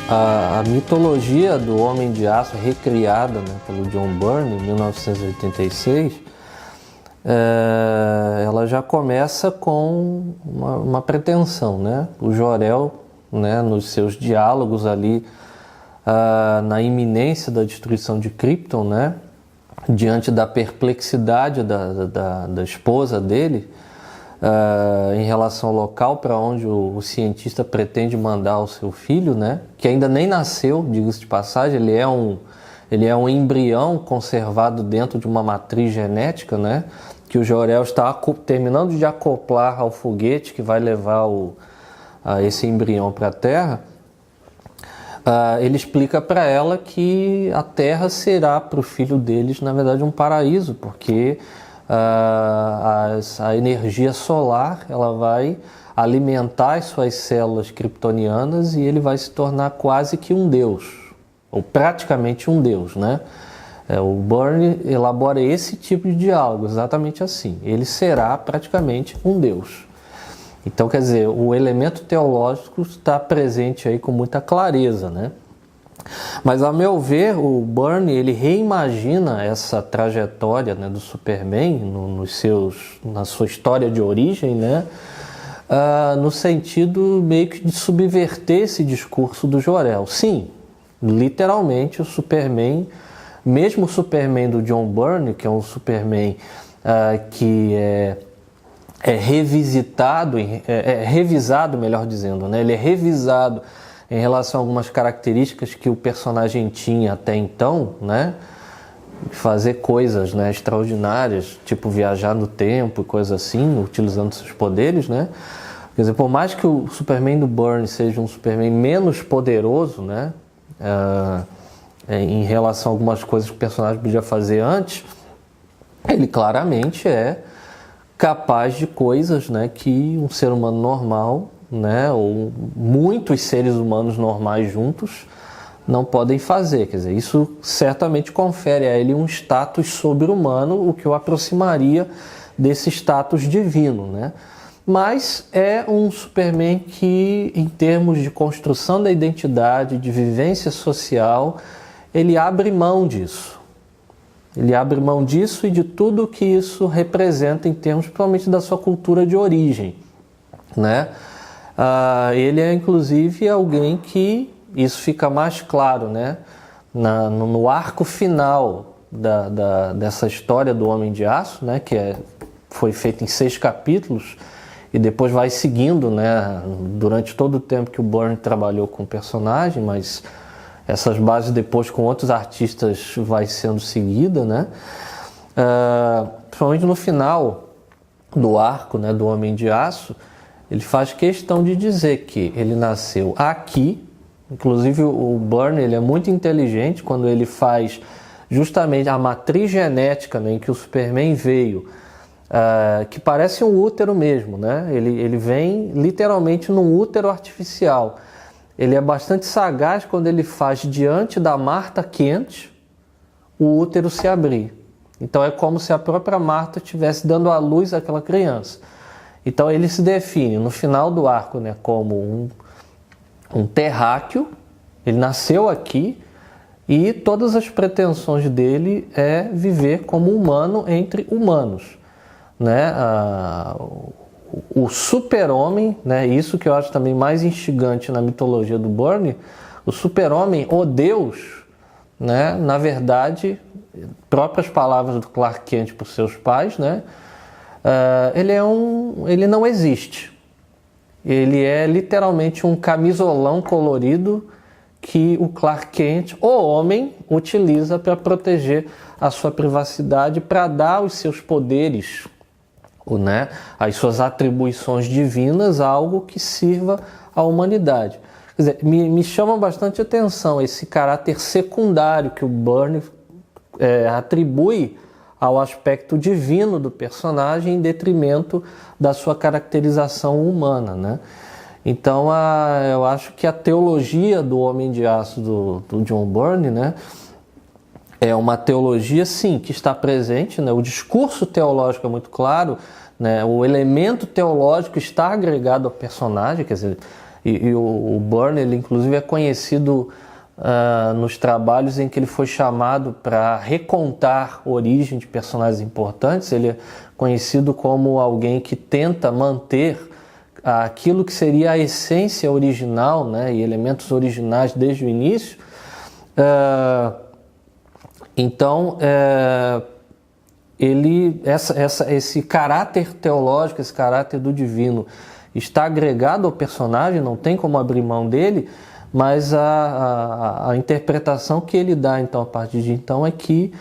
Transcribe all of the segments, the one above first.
A mitologia do Homem de Aço, recriada, né, pelo John Byrne em 1986, ela já começa com uma pretensão, né? O Jor-El, né, nos seus diálogos ali, na iminência da destruição de Krypton, né, diante da perplexidade da esposa dele, em relação ao local para onde o cientista pretende mandar o seu filho, né, que ainda nem nasceu, diga-se de passagem, ele é um embrião conservado dentro de uma matriz genética, né, que o Jor-El está terminando de acoplar ao foguete que vai levar esse embrião para a Terra. Ele explica para ela que a Terra será para o filho deles, na verdade, um paraíso, porque a energia solar ela vai alimentar as suas células kryptonianas e ele vai se tornar quase que um deus, ou praticamente um deus, né? O Byrne elabora esse tipo de diálogo, exatamente assim. Ele será praticamente um deus. Então, quer dizer, o elemento teológico está presente aí com muita clareza, né? Mas, a meu ver, o Byrne ele reimagina essa trajetória, né, do Superman na sua história de origem, né, no sentido meio que de subverter esse discurso do Jor-El. Sim, literalmente o Superman, mesmo o Superman do John Byrne, que é um Superman que é revisado, melhor dizendo, né? Ele é revisado em relação a algumas características que o personagem tinha até então, né? Fazer coisas, né, extraordinárias, tipo viajar no tempo e coisas assim, utilizando seus poderes, né? Quer dizer, por mais que o Superman do Byrne seja um Superman menos poderoso, né, em relação a algumas coisas que o personagem podia fazer antes, ele claramente é capaz de coisas, né, que um ser humano normal, né, ou muitos seres humanos normais juntos não podem fazer. Quer dizer, isso certamente confere a ele um status sobre-humano, o que o aproximaria desse status divino, né? Mas é um Superman que, em termos de construção da identidade, de vivência social, ele abre mão disso. Ele abre mão disso e de tudo que isso representa em termos, provavelmente, da sua cultura de origem, né? Ele é, inclusive, alguém que, isso fica mais claro, né, no arco final dessa história do Homem de Aço, né, que foi feito em 6 capítulos e depois vai seguindo, né, durante todo o tempo que o Byrne trabalhou com o personagem, mas essas bases depois com outros artistas vai sendo seguida, né? Principalmente no final do arco, né, do Homem de Aço, ele faz questão de dizer que ele nasceu aqui. Inclusive o Byrne ele é muito inteligente quando ele faz justamente a matriz genética, né, em que o Superman veio, que parece um útero mesmo, né? Ele vem literalmente num útero artificial. Ele é bastante sagaz quando ele faz diante da Martha Kent o útero se abrir. Então é como se a própria Martha estivesse dando à luz àquela criança. Então ele se define no final do arco, né, como um terráqueo. Ele nasceu aqui e todas as pretensões dele é viver como humano entre humanos, né? O super-homem, né, isso que eu acho também mais instigante na mitologia do Byrne, o super-homem, o Deus, né, na verdade, próprias palavras do Clark Kent para os seus pais, né, ele não existe. Ele é literalmente um camisolão colorido que o Clark Kent, o homem, utiliza para proteger a sua privacidade, para dar os seus poderes, né, as suas atribuições divinas a algo que sirva à humanidade. Quer dizer, me chama bastante atenção esse caráter secundário que o Byrne atribui ao aspecto divino do personagem em detrimento da sua caracterização humana, né? Então, eu acho que a teologia do Homem de Aço do John Byrne, né, é uma teologia, sim, que está presente, né? O discurso teológico é muito claro, né? O elemento teológico está agregado ao personagem, quer dizer, E o Byrne, ele inclusive é conhecido nos trabalhos em que ele foi chamado para recontar a origem de personagens importantes. Ele é conhecido como alguém que tenta manter aquilo que seria a essência original, né, e elementos originais desde o início. Então, esse caráter teológico, esse caráter do divino está agregado ao personagem, não tem como abrir mão dele, mas a interpretação que ele dá então a partir de então é que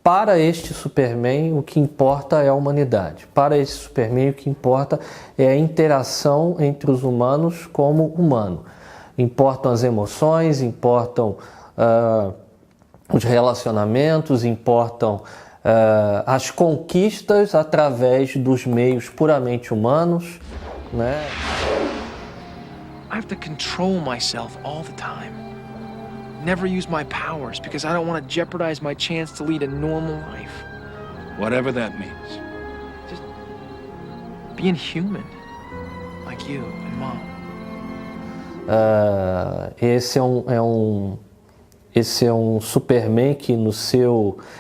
para este Superman o que importa é a humanidade. Para esse Superman o que importa é a interação entre os humanos como humano. Importam as emoções, importam os relacionamentos, importam as conquistas através dos meios puramente humanos, né? I have to control myself all the time. Never use my powers because I don't want to jeopardize my chance to lead a normal life. Whatever that means. Just being human, like you and Mom. Esse é um Superman que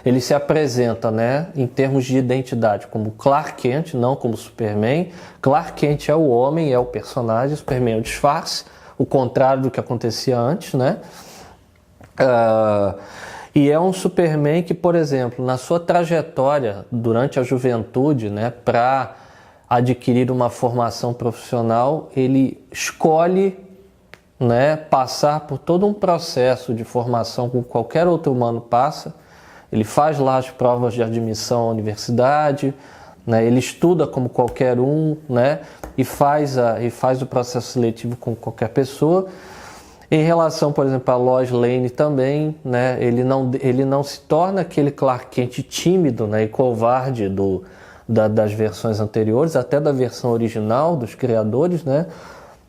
ele se apresenta, né, em termos de identidade como Clark Kent, não como Superman. Clark Kent é o homem, é o personagem, Superman é o disfarce, o contrário do que acontecia antes, né? E é um Superman que, por exemplo, na sua trajetória durante a juventude, né, para adquirir uma formação profissional, ele escolhe, né, passar por todo um processo de formação como qualquer outro humano passa. Ele faz lá as provas de admissão à universidade, né, ele estuda como qualquer um, né, e faz o processo seletivo como qualquer pessoa. Em relação, por exemplo, a Lois Lane também, né, ele não se torna aquele Clark Kent tímido, né, e covarde das versões anteriores, até da versão original dos criadores, né?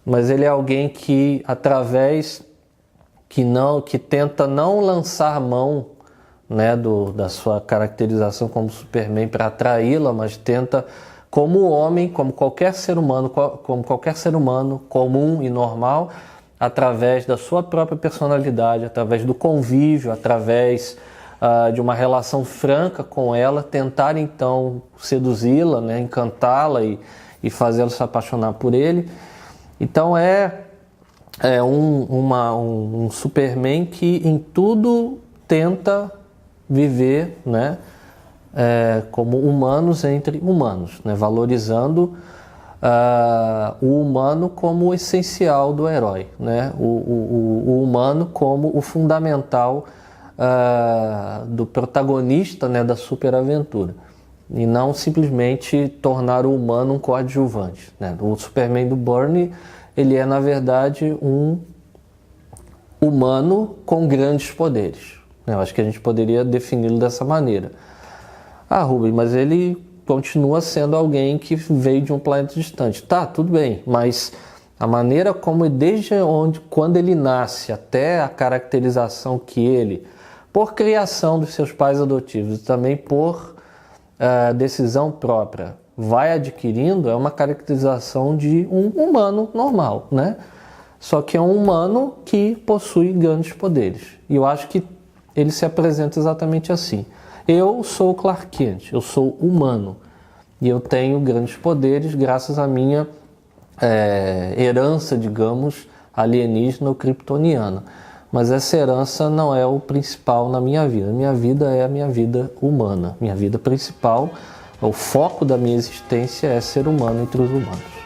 Mas ele é alguém que que tenta não lançar mão, né, da sua caracterização como Superman para atraí-la, mas tenta, como homem, como qualquer ser humano comum e normal, através da sua própria personalidade, através do convívio, através de uma relação franca com ela, tentar então seduzi-la, né, encantá-la e fazê-la se apaixonar por ele. Então é um Superman que em tudo tenta viver, né, como humanos entre humanos, né, valorizando o humano como o essencial do herói, né, o humano como o fundamental do protagonista, né, da superaventura. E não simplesmente tornar o humano um coadjuvante, né? O Superman do Byrne, ele é, na verdade, um humano com grandes poderes. Eu acho que a gente poderia defini-lo dessa maneira. Rubem, mas ele continua sendo alguém que veio de um planeta distante. Tá, tudo bem, mas a maneira como, quando ele nasce, até a caracterização que ele, por criação dos seus pais adotivos e também por decisão própria, vai adquirindo, é uma caracterização de um humano normal, né? Só que é um humano que possui grandes poderes. E eu acho que ele se apresenta exatamente assim. Eu sou Clark Kent, eu sou humano. E eu tenho grandes poderes graças à minha herança, digamos, alienígena ou kryptoniana. Mas essa herança não é o principal na minha vida. Minha vida é a minha vida humana. Minha vida principal, o foco da minha existência é ser humano entre os humanos.